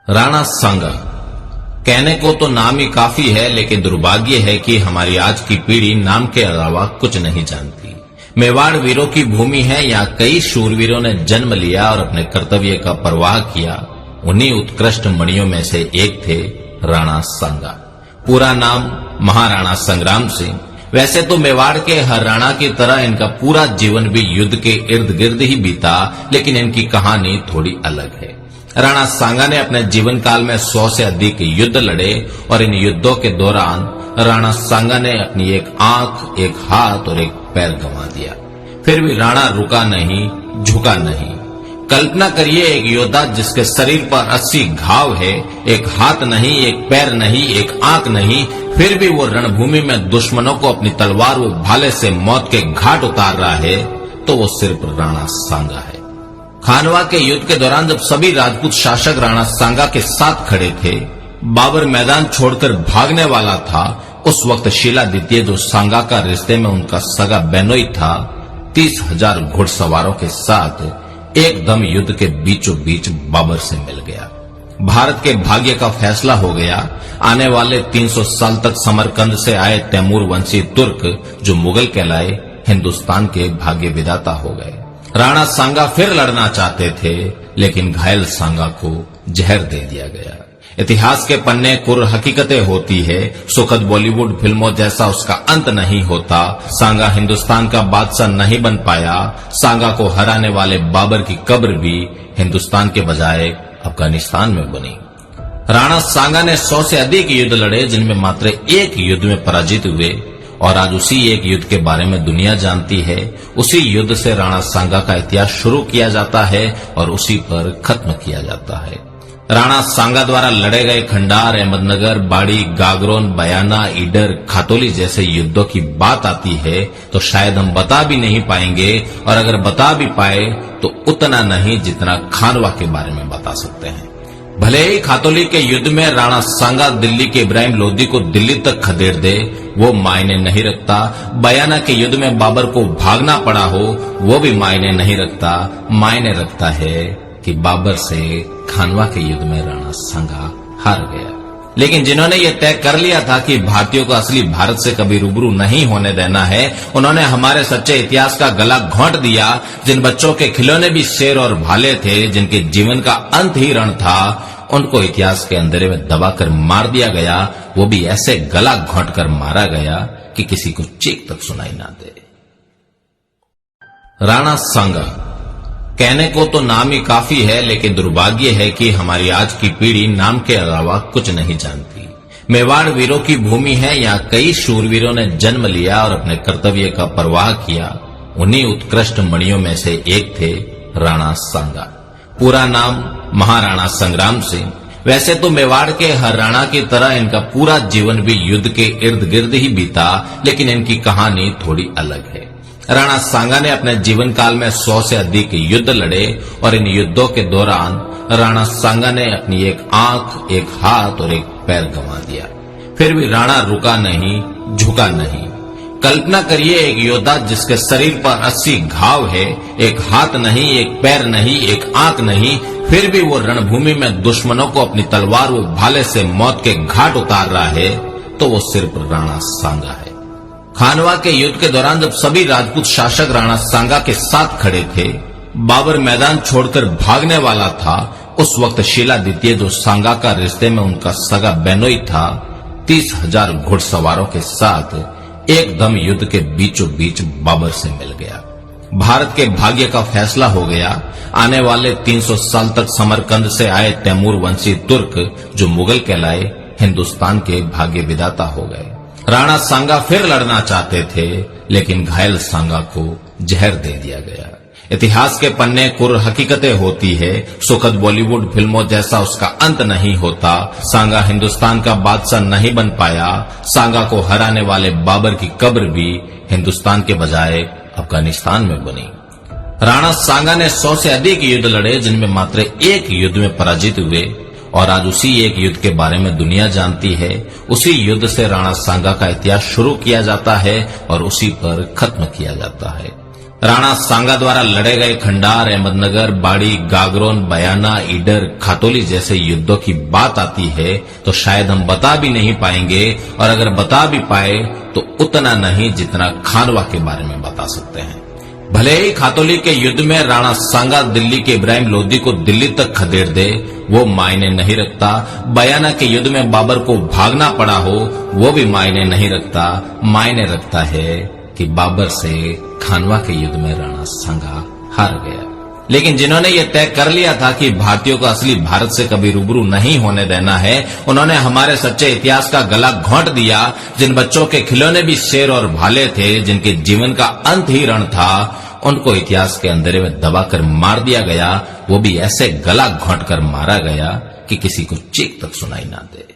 राणा सांगा। कहने को तो नाम ही काफी है, लेकिन दुर्भाग्य है कि हमारी आज की पीढ़ी नाम के अलावा कुछ नहीं जानती। मेवाड़ वीरों की भूमि है। यहाँ कई शूरवीरों ने जन्म लिया और अपने कर्तव्य का परवाह किया। उन्हीं उत्कृष्ट मणियों में से एक थे राणा सांगा। पूरा नाम महाराणा संग्राम सिंह। वैसे तो मेवाड़ के हर राणा की तरह इनका पूरा जीवन भी युद्ध के इर्द गिर्द ही बीता, लेकिन इनकी कहानी थोड़ी अलग है। राणा सांगा ने अपने जीवन काल में 100 से अधिक युद्ध लड़े और इन युद्धों के दौरान राणा सांगा ने अपनी एक आंख, एक हाथ और एक पैर गंवा दिया। फिर भी राणा रुका नहीं, झुका नहीं। कल्पना करिए, एक योद्धा जिसके शरीर पर 80 घाव है, एक हाथ नहीं, एक पैर नहीं, एक आंख नहीं, फिर भी वो रणभूमि में दुश्मनों को अपनी तलवार व भाले से मौत के घाट उतार रहा है, तो वो सिर्फ राणा सांगा है। खानवा के युद्ध के दौरान जब सभी राजपूत शासक राणा सांगा के साथ खड़े थे, बाबर मैदान छोड़कर भागने वाला था, उस वक्त शीला द्वितीय, जो सांगा का रिश्ते में उनका सगा बेनोई था, 30,000 घुड़सवारों के साथ एकदम युद्ध के बीचों बीच बाबर से मिल गया। भारत के भाग्य का फैसला हो गया। आने वाले 300 साल तक समरकंद से आए तैमूर वंशी तुर्क, जो मुगल कहलाए, हिंदुस्तान के भाग्य विधाता हो गए। राणा सांगा फिर लड़ना चाहते थे, लेकिन घायल सांगा को जहर दे दिया गया। इतिहास के पन्ने कुर हकीकतें होती है। सुखद बॉलीवुड फिल्मों जैसा उसका अंत नहीं होता। सांगा हिंदुस्तान का बादशाह नहीं बन पाया। सांगा को हराने वाले बाबर की कब्र भी हिंदुस्तान के बजाय अफगानिस्तान में बनी। राणा सांगा ने 100 से अधिक युद्ध लड़े, जिनमें मात्र एक युद्ध में पराजित हुए, और आज उसी एक युद्ध के बारे में दुनिया जानती है। उसी युद्ध से राणा सांगा का इतिहास शुरू किया जाता है और उसी पर खत्म किया जाता है। राणा सांगा द्वारा लड़े गए खंडार, अहमदनगर, बाड़ी, गागरोन, बयाना, ईडर, खातोली जैसे युद्धों की बात आती है तो शायद हम बता भी नहीं पाएंगे, और अगर बता भी पाए तो उतना नहीं जितना खानवा के बारे में बता सकते हैं। भले ही खातोली के युद्ध में राणा सांगा दिल्ली के इब्राहिम लोदी को दिल्ली तक खदेड़ दे, वो मायने नहीं रखता। बयाना के युद्ध में बाबर को भागना पड़ा हो, वो भी मायने नहीं रखता। मायने रखता है कि बाबर से खानवा के युद्ध में राणा सांगा हार गया। लेकिन जिन्होंने ये तय कर लिया था कि भारतीयों को असली भारत से कभी रूबरू नहीं होने देना है, उन्होंने हमारे सच्चे इतिहास का गला घोंट दिया। जिन बच्चों के खिलौने भी शेर और भाले थे, जिनके जीवन का अंत ही रण था, उनको इतिहास के अंधेरे में दबाकर मार दिया गया। वो भी ऐसे गला घोंट कर मारा गया कि किसी को चीख तक सुनाई ना दे। राणा सांगा। कहने को तो नाम ही काफी है, लेकिन दुर्भाग्य है कि हमारी आज की पीढ़ी नाम के अलावा कुछ नहीं जानती। मेवाड़ वीरों की भूमि है। यहाँ कई शूरवीरों ने जन्म लिया और अपने कर्तव्य का परवाह किया। उन्हीं उत्कृष्ट मणियों में से एक थे राणा सांगा। पूरा नाम महाराणा संग्राम सिंह। वैसे तो मेवाड़ के हर राणा की तरह इनका पूरा जीवन भी युद्ध के इर्द गिर्द ही बीता, लेकिन इनकी कहानी थोड़ी अलग है। राणा सांगा ने अपने जीवन काल में 100 से अधिक युद्ध लड़े और इन युद्धों के दौरान राणा सांगा ने अपनी एक आंख, एक हाथ और एक पैर गंवा दिया। फिर भी राणा रुका नहीं, झुका नहीं। कल्पना करिए, एक योद्धा जिसके शरीर पर 80 घाव है, एक हाथ नहीं, एक पैर नहीं, एक आंख नहीं, फिर भी वो रणभूमि में दुश्मनों को अपनी तलवार व भाले से मौत के घाट उतार रहा है, तो वो सिर्फ राणा सांगा है। खानवा के युद्ध के दौरान जब सभी राजपूत शासक राणा सांगा के साथ खड़े थे, बाबर मैदान छोड़कर भागने वाला था, उस वक्त शीला द्वितीय, जो सांगा का रिश्ते में उनका सगा बेनोई था, 30,000 घुड़सवारों के साथ एकदम युद्ध के बीचों बीच बाबर से मिल गया। भारत के भाग्य का फैसला हो गया। आने वाले 300 साल तक समरकंद से आए तैमूर वंशी तुर्क, जो मुगल कहलाए, हिंदुस्तान के भाग्य विधाता हो गए। राणा सांगा फिर लड़ना चाहते थे, लेकिन घायल सांगा को जहर दे दिया गया। इतिहास के पन्ने कुर हकीकतें होती है। सुखद बॉलीवुड फिल्मों जैसा उसका अंत नहीं होता। सांगा हिंदुस्तान का बादशाह नहीं बन पाया। सांगा को हराने वाले बाबर की कब्र भी हिंदुस्तान के बजाय अफगानिस्तान में बनी। राणा सांगा ने 100 से अधिक युद्ध लड़े, जिनमें मात्र एक युद्ध में पराजित हुए, और आज उसी एक युद्ध के बारे में दुनिया जानती है। उसी युद्ध से राणा सांगा का इतिहास शुरू किया जाता है और उसी पर खत्म किया जाता है। राणा सांगा द्वारा लड़े गए खंडार, अहमदनगर, बाड़ी, गागरोन, बयाना, ईडर, खातोली जैसे युद्धों की बात आती है तो शायद हम बता भी नहीं पाएंगे, और अगर बता भी पाए तो उतना नहीं जितना खानवा के बारे में बता सकते हैं। भले ही खातोली के युद्ध में राणा सांगा दिल्ली के इब्राहिम लोदी को दिल्ली तक खदेड़ दे, वो मायने नहीं रखता। बयाना के युद्ध में बाबर को भागना पड़ा हो, वो भी मायने नहीं रखता। मायने रखता है कि बाबर से खानवा के युद्ध में राणा सांगा हार गया। लेकिन जिन्होंने ये तय कर लिया था कि भारतीयों को असली भारत से कभी रूबरू नहीं होने देना है, उन्होंने हमारे सच्चे इतिहास का गला घोंट दिया। जिन बच्चों के खिलौने भी शेर और भाले थे, जिनके जीवन का अंत ही रण था, उनको इतिहास के अंधेरे में दबाकर मार दिया गया। वो भी ऐसे गला घोंट कर मारा गया कि किसी को चीख तक सुनाई ना दे।